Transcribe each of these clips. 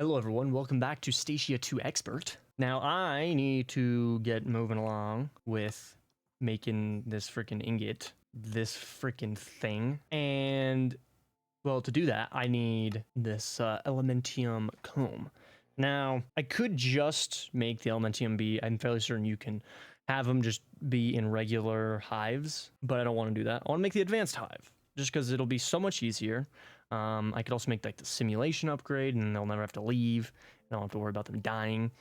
Hello everyone, welcome back to Stacia 2 Expert. Now I need to get moving along with making this freaking ingot, this freaking thing. And well, to do that, I need this Elementium comb. Now, I could just make the Elementium be, I'm fairly certain you can have them just be in regular hives, but I don't want to do that. I want to make the advanced hive, just because it'll be so much easier. I could also make like the simulation upgrade, and they'll never have to leave. I don't have to worry about them dying.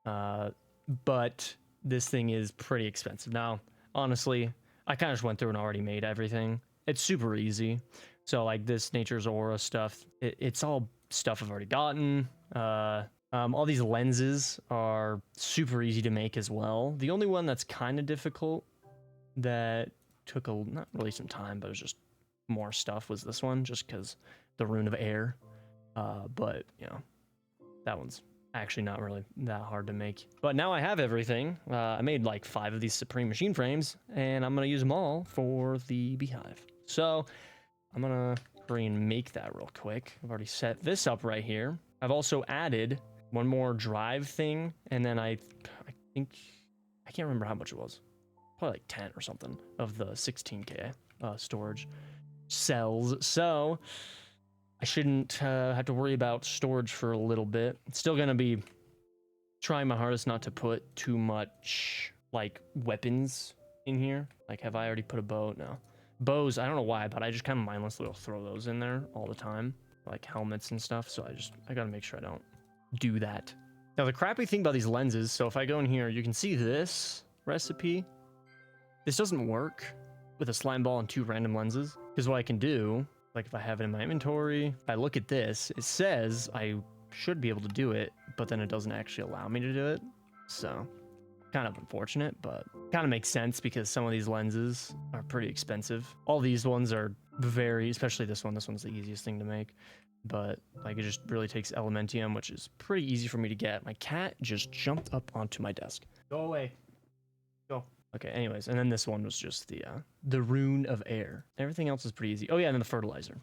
But this thing is pretty expensive. Now, honestly, I kind of just went through and already made everything. It's super easy. So like this Nature's Aura stuff, it's all stuff I've already gotten. All these lenses are super easy to make as well. The only one that's kind of difficult that took not really some time, but it was just more stuff was this one, just because the rune of air. But you know, that one's actually not really that hard to make. But now I have everything. I made like 5 of these Supreme machine frames, and I'm gonna use them all for the beehive. So I'm gonna hurry and make that real quick. I've already set this up right here. I've also added one more drive thing, and then I think I can't remember how much it was. Probably like 10 or something of the 16K storage cells. So I shouldn't have to worry about storage for a little bit. It's still gonna be trying my hardest not to put too much like weapons in here. Like, have I already put a bow? No. Bows, I don't know why, but I just kind of mindlessly will throw those in there all the time, like helmets and stuff. So I gotta make sure I don't do that. Now the crappy thing about these lenses, so if I go in here, you can see this recipe. This doesn't work with a slime ball and 2 random lenses, because what I can do, like if I have it in my inventory, if I look at this, it says I should be able to do it, but then it doesn't actually allow me to do it. So kind of unfortunate, but kind of makes sense because some of these lenses are pretty expensive. All these ones are very, especially this one's the easiest thing to make, but like it just really takes Elementium, which is pretty easy for me to get. My cat just jumped up onto my desk. Go away. Go. Okay, anyways, and then this one was just the rune of air. Everything else is pretty easy. Oh yeah, and then the fertilizer.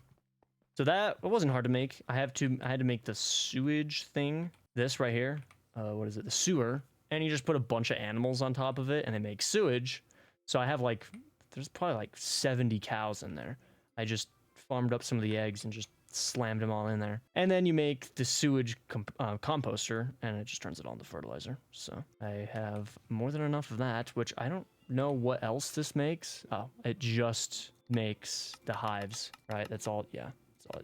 So that, it wasn't hard to make. I had to make the sewage thing. This right here. What is it? The sewer. And you just put a bunch of animals on top of it, and they make sewage. So I have like, there's probably like 70 cows in there. I just farmed up some of the eggs and just slammed them all in there. And then you make the sewage composter, and it just turns it all into fertilizer. So I have more than enough of that, which I don't know what else this makes. Oh, it just makes the hives, right? That's all. Yeah,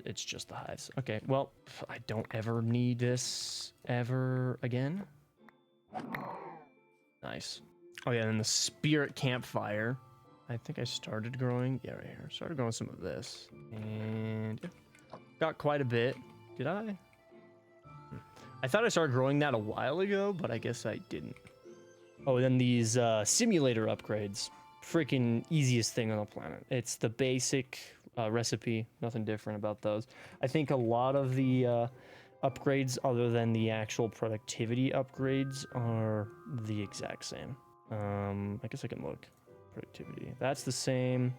it's just the hives. Okay, well, I don't ever need this ever again. Nice. Oh yeah, and then the spirit campfire. I think I started growing, yeah, right here. Started growing some of this, and got quite a bit. Did I? I thought I started growing that a while ago, but I guess I didn't. Oh, and then these simulator upgrades. Freaking easiest thing on the planet. It's the basic recipe. Nothing different about those. I think a lot of the upgrades, other than the actual productivity upgrades, are the exact same. I guess I can look. Productivity. That's the same.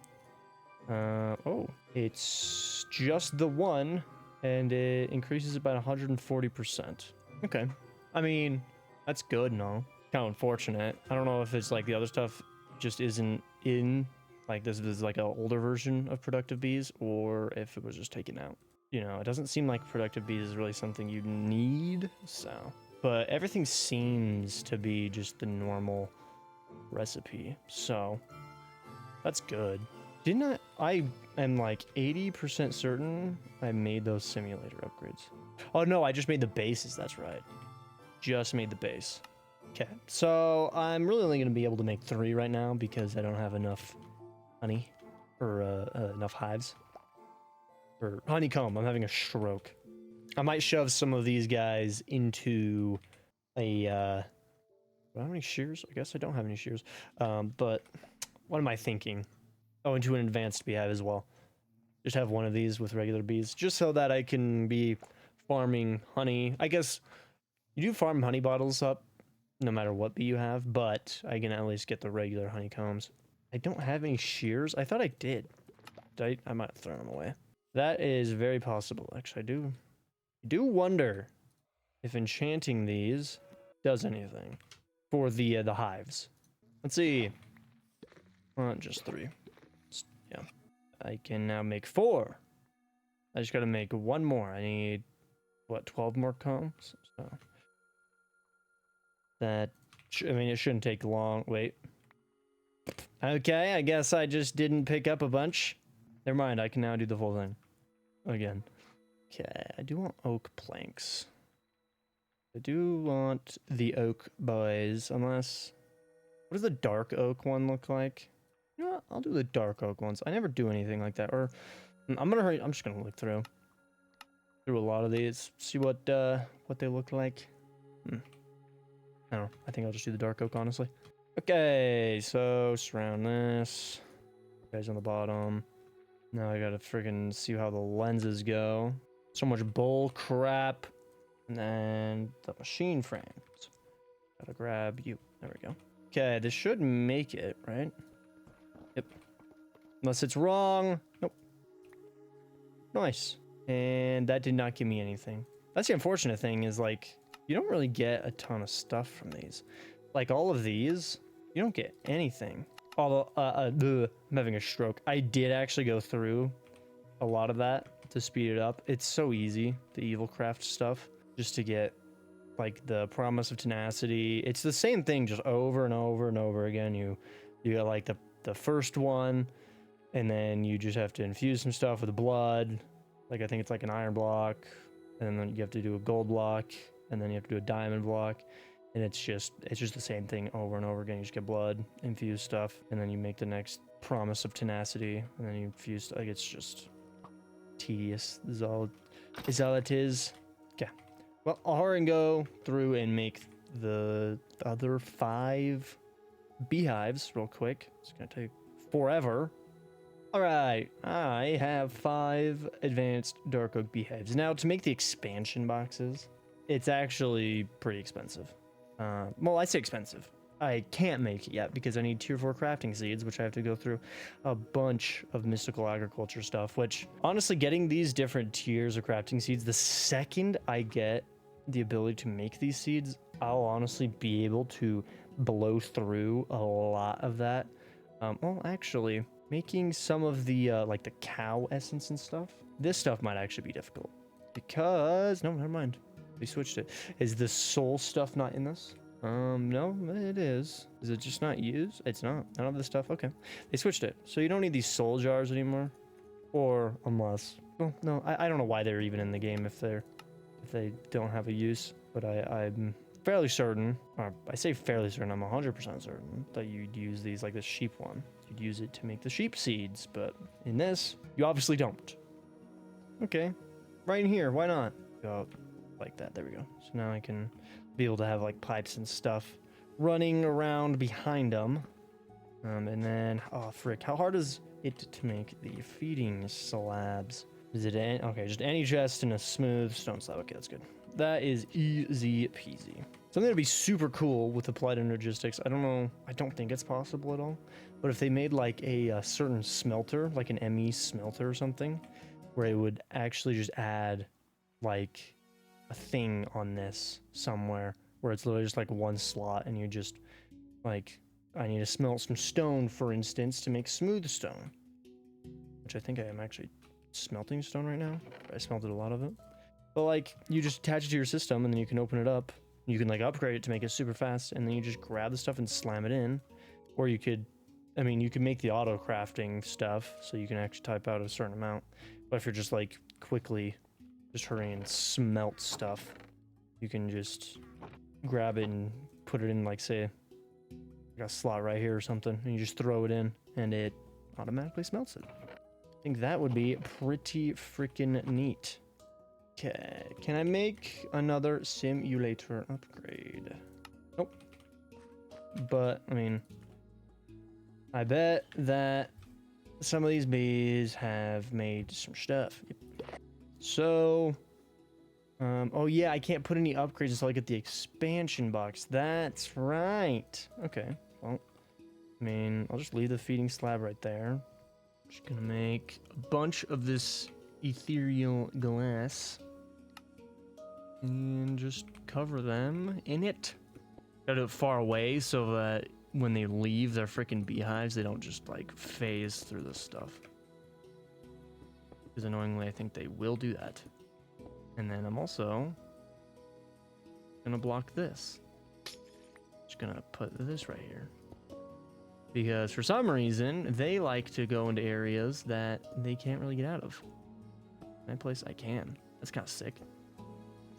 Oh, it's just the one, and it increases it by 140%. Okay. I mean, that's good and all. Kind of unfortunate. I don't know if it's like the other stuff just isn't in, like this is like an older version of productive bees, or if it was just taken out. You know, it doesn't seem like productive bees is really something you need, so. But everything seems to be just the normal recipe, so that's good. Didn't I am like 80% certain I made those simulator upgrades. Oh no, I just made the bases, that's right. Just made the base. Okay, so I'm really only going to be able to make 3 right now because I don't have enough honey, or enough hives. Or honeycomb, I'm having a stroke. I might shove some of these guys into a, do I have any shears? I guess I don't have any shears. But what am I thinking? Oh, into an advanced beehive as well. Just have one of these with regular bees, just so that I can be farming honey. I guess you do farm honey bottles up no matter what bee you have, but I can at least get the regular honeycombs. I don't have any shears. I thought I did. I might have thrown them away. That is very possible. Actually, I do wonder if enchanting these does anything for the hives. Let's see. Just 3. Yeah. I can now make 4. I just gotta make 1 more. I need, what, 12 more combs? So that, I mean, it shouldn't take long. Wait. Okay, I guess I just didn't pick up a bunch. Never mind, I can now do the full thing. Again. Okay, I do want oak planks. I do want the oak boys, unless... What does the dark oak one look like? You know what? I'll do the dark oak ones. I never do anything like that. Or I'm just gonna look through a lot of these, see what they look like. I don't know. I think I'll just do the dark oak, honestly. Okay, so surround this. Guys on the bottom. Now I gotta friggin' see how the lenses go. So much bull crap. And then the machine frames. Gotta grab you. There we go. Okay, this should make it, right? Yep. Unless it's wrong. Nope. Nice. And that did not give me anything. That's the unfortunate thing is, like, you don't really get a ton of stuff from these. Like, all of these, you don't get anything. Although, I'm having a stroke. I did actually go through a lot of that to speed it up. It's so easy, the evil craft stuff, just to get, like, the promise of tenacity. It's the same thing just over and over and over again. You got, like, the first one, and then you just have to infuse some stuff with blood. Like, I think it's like an iron block, and then you have to do a gold block, and then you have to do a diamond block. And it's just the same thing over and over again. You just get blood, infuse stuff, and then you make the next promise of tenacity, and then you infuse, like, it's just tedious. This is all it is. Okay. Well, I'll hurry and go through and make the other 5 beehives real quick. It's gonna take forever. Alright, I have 5 advanced dark oak beehives. Now, to make the expansion boxes, it's actually pretty expensive. Well, I say expensive. I can't make it yet because I need tier 4 crafting seeds, which I have to go through a bunch of mystical agriculture stuff, which honestly, getting these different tiers of crafting seeds, the second I get the ability to make these seeds, I'll honestly be able to blow through a lot of that. Well, actually, making some of the, like the cow essence and stuff, this stuff might actually be difficult because, no, never mind. They switched it. Is the soul stuff not in this? No, it is. Is it just not used? It's not. None of the stuff. Okay. They switched it. So you don't need these soul jars anymore. Or unless. Well, no, I don't know why they're even in the game if they don't have a use. But I'm fairly certain, or I say fairly certain, I'm 100% certain that you'd use these, like the sheep one. You'd use it to make the sheep seeds, but in this, you obviously don't. Okay. Right in here, why not? Go like that. There we go. So now I can be able to have like pipes and stuff running around behind them. And then, oh frick, how hard is it to make the feeding slabs? Is it okay, just any chest and a smooth stone slab. Okay, that's good. That is easy peasy. Something that'd be super cool with applied energistics. I don't know, I don't think it's possible at all. But if they made like a certain smelter, like an ME smelter or something, where it would actually just add like a thing on this somewhere where it's literally just like one slot and you just like, I need to smelt some stone, for instance, to make smooth stone, which I think I am actually smelting stone right now. I smelted a lot of it, but like you just attach it to your system and then you can open it up. You can like upgrade it to make it super fast, and then you just grab the stuff and slam it in. Or you could, I mean, you can make the auto crafting stuff so you can actually type out a certain amount. But if you're just like quickly just hurry and smelt stuff, you can just grab it and put it in, like, say, like a slot right here or something, and you just throw it in and it automatically smelts it. I think that would be pretty freaking neat. Okay, can I make another simulator upgrade? Nope. But I mean, I bet that some of these bees have made some stuff. So, oh yeah, I can't put any upgrades until I get the expansion box. That's right. Okay, well, I mean, I'll just leave the feeding slab right there. Just gonna make a bunch of this ethereal glass. And just cover them in it. Gotta do it far away so that when they leave their freaking beehives, they don't just like phase through this stuff. Because annoyingly, I think they will do that. And then I'm also gonna block this. Just gonna put this right here. Because for some reason, they like to go into areas that they can't really get out of. My place, I can. That's kind of sick.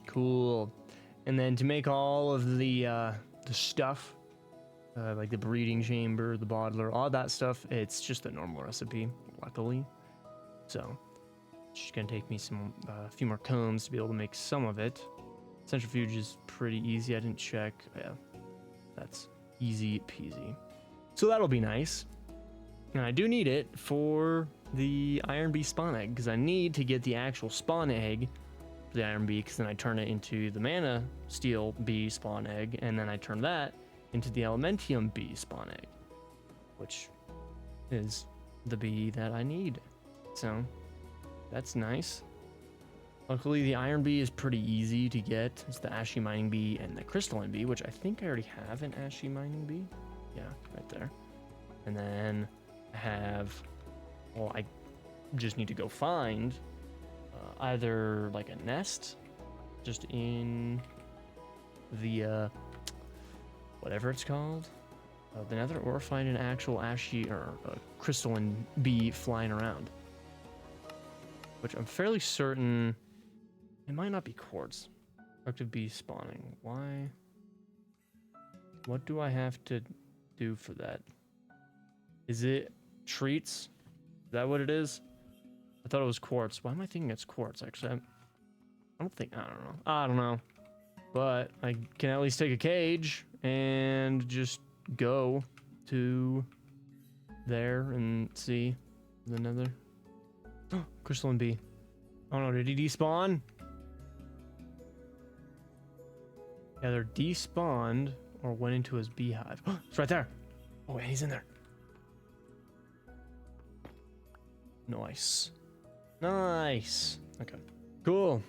Cool. And then to make all of the stuff, like the breeding chamber, the bottler, all that stuff, it's just a normal recipe, luckily. So it's just gonna take me a few more combs to be able to make some of it. Centrifuge is pretty easy. I didn't check. Yeah, that's easy peasy. So that'll be nice. And I do need it for the iron bee spawn egg, because I need to get the actual spawn egg for the iron bee, because then I turn it into the mana steel bee spawn egg, and then I turn that into the Elementium bee spawn egg, which is the bee that I need. So that's nice. Luckily, the iron bee is pretty easy to get. It's the ashy mining bee and the crystalline bee, which I think I already have an ashy mining bee. Yeah, right there. And then I have, well, I just need to go find either like a nest just in the whatever it's called, the nether, or find an actual ashy or crystalline bee flying around, which I'm fairly certain it might not be quartz. Productive bee spawning. Why? What do I have to do for that? Is it treats? Is that what it is? I thought it was quartz. Why am I thinking it's quartz? Actually, I don't know. But I can at least take a cage and just go to there and see the nether. Oh, crystalline bee. Oh no, did he despawn? Either despawned or went into his beehive. Oh, it's right there. Oh, he's in there. Nice. Nice. Okay. Cool.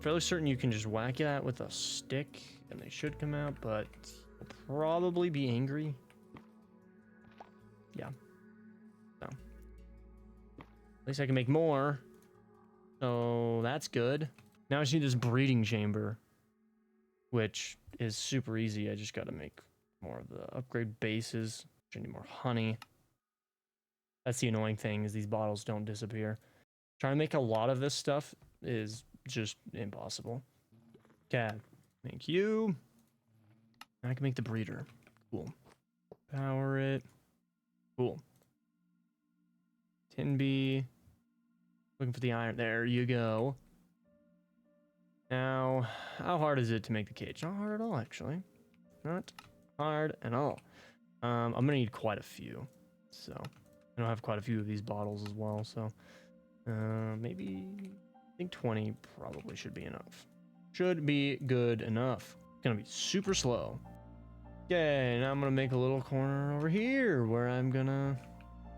Fairly certain you can just whack that with a stick and they should come out, but he'll probably be angry. Yeah. So. At least I can make more. So that's good. Now I just need this breeding chamber, which is super easy. I just got to make more of the upgrade bases. I need more honey. That's the annoying thing, is these bottles don't disappear. Trying to make a lot of this stuff is just impossible. Okay, thank you. Now I can make the breeder. Cool. Power it. Cool. Tin bee. Looking for the iron. There you go. Now, how hard is it to make the cage? Not hard at all, actually. Not hard at all. I'm gonna need quite a few. So, I don't have quite a few of these bottles as well, so maybe, I think 20 probably should be enough. Should be good enough. It's gonna be super slow. Okay, now I'm gonna make a little corner over here where I'm gonna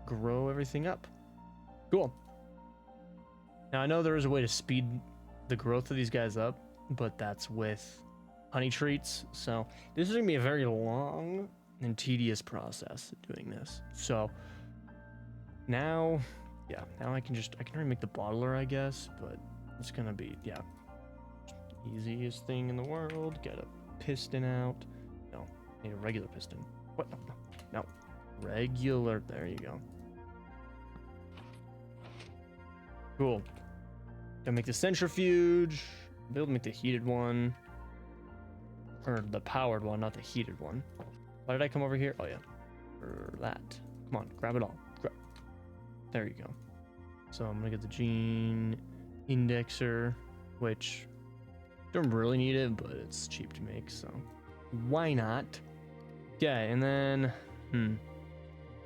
grow everything up. Cool. Now I know there is a way to speed the growth of these guys up, but that's with honey treats. So this is gonna be a very long and tedious process doing this. So now, yeah, now I can already make the bottler, I guess, but it's gonna be, yeah, easiest thing in the world. Get a piston out. No, I need a regular piston. What? No, regular. There you go. Cool. Gonna make the centrifuge. Be able to make the heated one, or the powered one, not the heated one. Why did I come over here? Oh yeah, for that. Come on, grab it all. There you go. So I'm gonna get the gene indexer, which don't really need it, but it's cheap to make, so why not? Okay, and then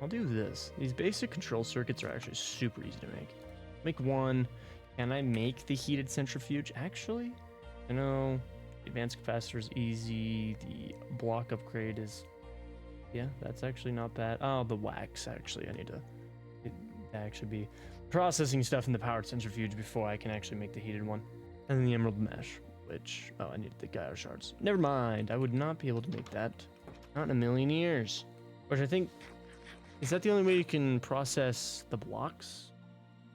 I'll do this. These basic control circuits are actually super easy to make. Make one. Can I make the heated centrifuge? Actually, I know the advanced capacitor is easy. The block upgrade is, yeah, that's actually not bad. Oh, the wax, actually, I need to actually be processing stuff in the powered centrifuge before I can actually make the heated one. And then the emerald mesh. Which, oh, I need the Gaia shards. Never mind. I would not be able to make that. Not in a million years. Which I think, is that the only way you can process the blocks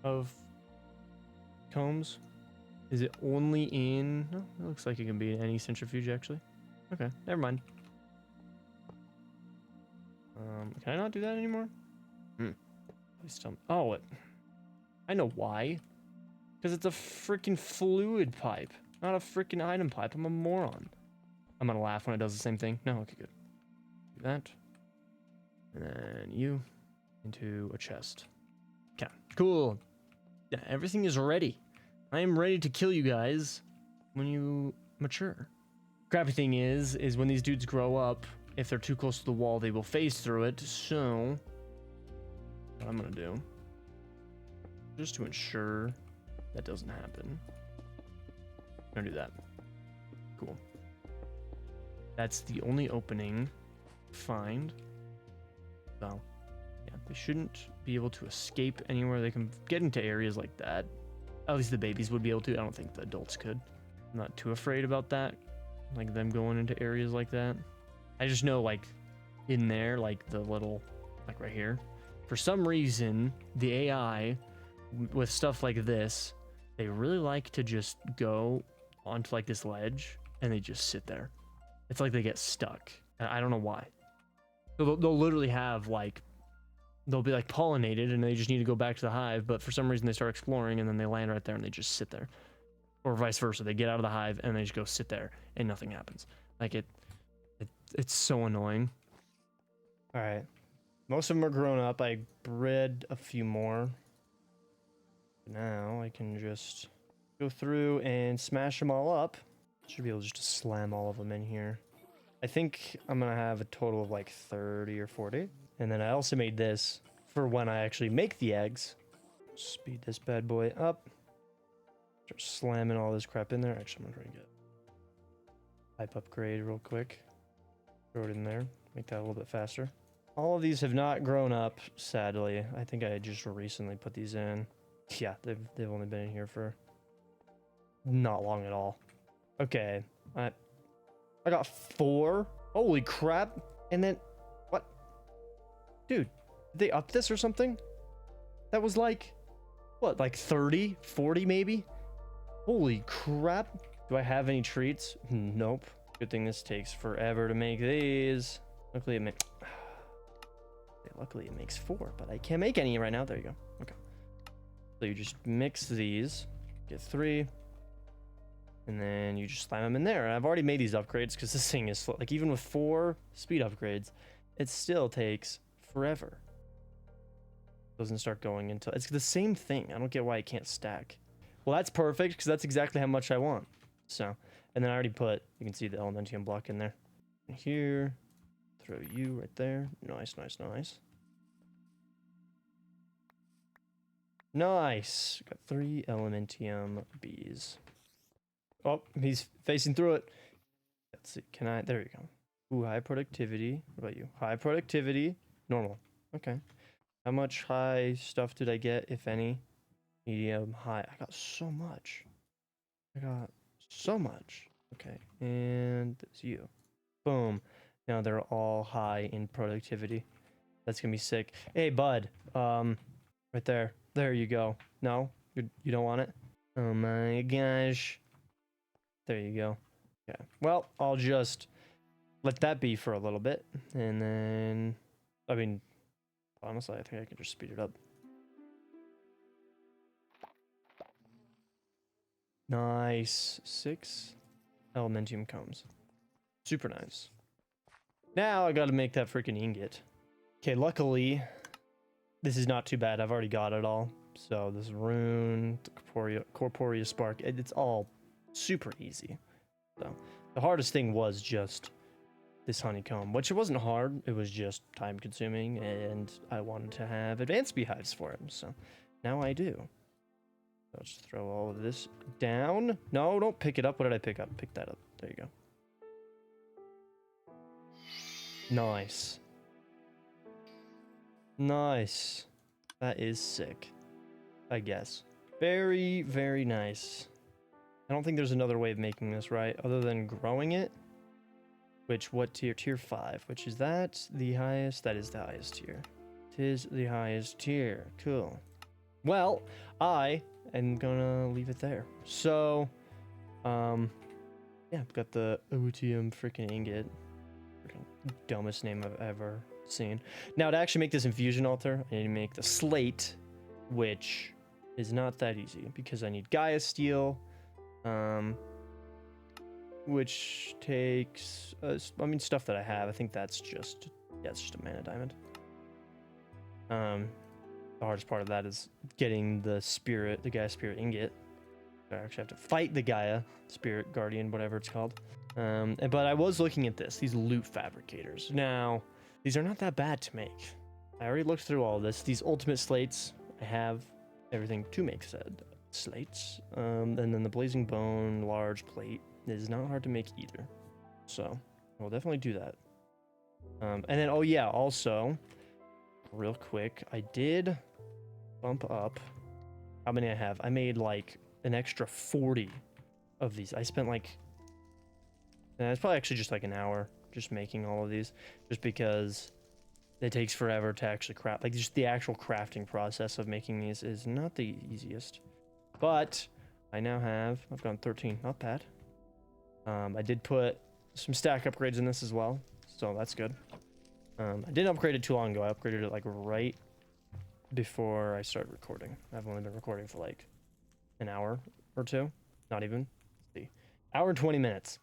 of combs? Is it only in, no, it looks like it can be in any centrifuge actually. Okay, never mind. Can I not do that anymore? Please tell me. Oh, I know why. Because it's a freaking fluid pipe, not a freaking item pipe. I'm a moron. I'm gonna laugh when it does the same thing. No, okay, good. Do that. And then you into a chest. Okay, cool. Yeah, everything is ready. I am ready to kill you guys when you mature. Crappy thing is when these dudes grow up, if they're too close to the wall, they will phase through it. So, what I'm gonna do, just to ensure that doesn't happen, I'm gonna do that. Cool. That's the only opening. Find. So, yeah, they shouldn't be able to escape anywhere. They can get into areas like that. At least the babies would be able to. I don't think the adults could. I'm not too afraid about that. Like them going into areas like that. I just know, like, in there, like the little, like right here, for some reason, the AI with stuff like this, they really like to just go onto like this ledge and they just sit there. It's like they get stuck. I don't know why. So they'll literally have like, they'll be like pollinated and they just need to go back to the hive, but for some reason they start exploring and then they land right there and they just sit there. Or vice versa, they get out of the hive and they just go sit there and nothing happens. Like it's so annoying. All right, most of them are grown up. I bred a few more. Now I can just go through and smash them all up. Should be able just to slam all of them in here. I think I'm gonna have a total of like 30 or 40. And then I also made this for when I actually make the eggs. Speed this bad boy up. Start slamming all this crap in there. Actually, I'm gonna try to get pipe upgrade real quick. Throw it in there. Make that a little bit faster. All of these have not grown up, sadly. I think I just recently put these in. Yeah, they've only been in here for not long at all. Okay, I got 4. Holy crap! And then what? Dude, did they up this or something? That was like what, like 30, 40 maybe? Holy crap! Do I have any treats? Nope. Good thing this takes forever to make these. Luckily it makes 4, but I can't make any right now. There you go. Okay. So you just mix these, get 3, and then you just slam them in there. And I've already made these upgrades because this thing is slow. Like even with 4 speed upgrades, it still takes forever. Doesn't start going until it's the same thing. I don't get why it can't stack. Well, that's perfect because that's exactly how much I want. So, and then I already put, you can see the Elementium block in there. And here, throw you right there. Nice, nice, nice. Nice. Got 3 Elementium bees. Oh, he's facing through it. Let's see. Can I? There you go. Ooh, high productivity. What about you? High productivity. Normal. Okay. How much high stuff did I get, if any? Medium, high. I got so much. I got so much. Okay. And it's you. Boom. Now they're all high in productivity. That's gonna be sick. Hey, bud. Right there. There you go. No? You don't want it? Oh my gosh. There you go. Okay. Well, I'll just let that be for a little bit. And then, I mean, honestly, I think I can just speed it up. Nice. 6 Elementium comes. Super nice. Now I gotta make that freaking ingot. Okay, luckily, this is not too bad. I've already got it all. So this rune, the corporeal spark, it's all super easy. So the hardest thing was just this honeycomb, which it wasn't hard. It was just time consuming, and I wanted to have advanced beehives for it. So now I do. I'll just throw all of this down. No, don't pick it up. What did I pick up? Pick that up. There you go. Nice. Nice. That is sick, I guess. Very, very nice. I don't think there's another way of making this, right? Other than growing it. Which, what tier? Tier 5. Which is that the highest? That is the highest tier. Tis the highest tier. Cool. Well, I am gonna leave it there. So, yeah, I've got the Elementium freaking ingot. Freaking dumbest name I've ever seen. Now, to actually make this infusion altar, I need to make the slate, which is not that easy because I need Gaia steel, which takes, I mean, stuff that I have. I think that's just, yeah, it's just a mana diamond. The hardest part of that is getting the spirit, the Gaia spirit ingot. I actually have to fight the Gaia spirit guardian, whatever it's called. But I was looking at these loot fabricators. Now, these are not that bad to make. I already looked through all of this. These ultimate slates, I have everything to make said slates. And then the blazing bone large plate is not hard to make either. So I'll definitely do that. And then, oh yeah, also, real quick, I did bump up how many I have. I made like an extra 40 of these. I spent like, it's probably actually just like an hour just making all of these, just because it takes forever to actually craft. Like, just the actual crafting process of making these is not the easiest. But I now have, I've gone 13, not bad. I did put some stack upgrades in this as well, so that's good. I didn't upgrade it too long ago. I upgraded it like right before I started recording. I've only been recording for like an hour or two, not even. Let's see, hour and 20 minutes,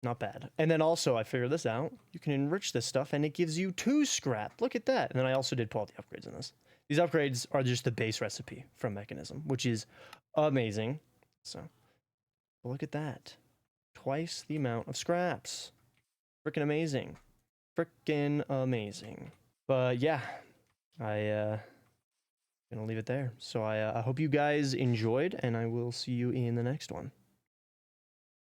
not bad. And then also I figured this out. You can enrich this stuff and it gives you 2 scrap. Look at that. And then I also did pull out the upgrades in this. These upgrades are just the base recipe from Mechanism, which is amazing. So look at that. Twice the amount of scraps. Freaking amazing. Freaking amazing. But yeah, gonna leave it there. So I hope you guys enjoyed, and I will see you in the next one.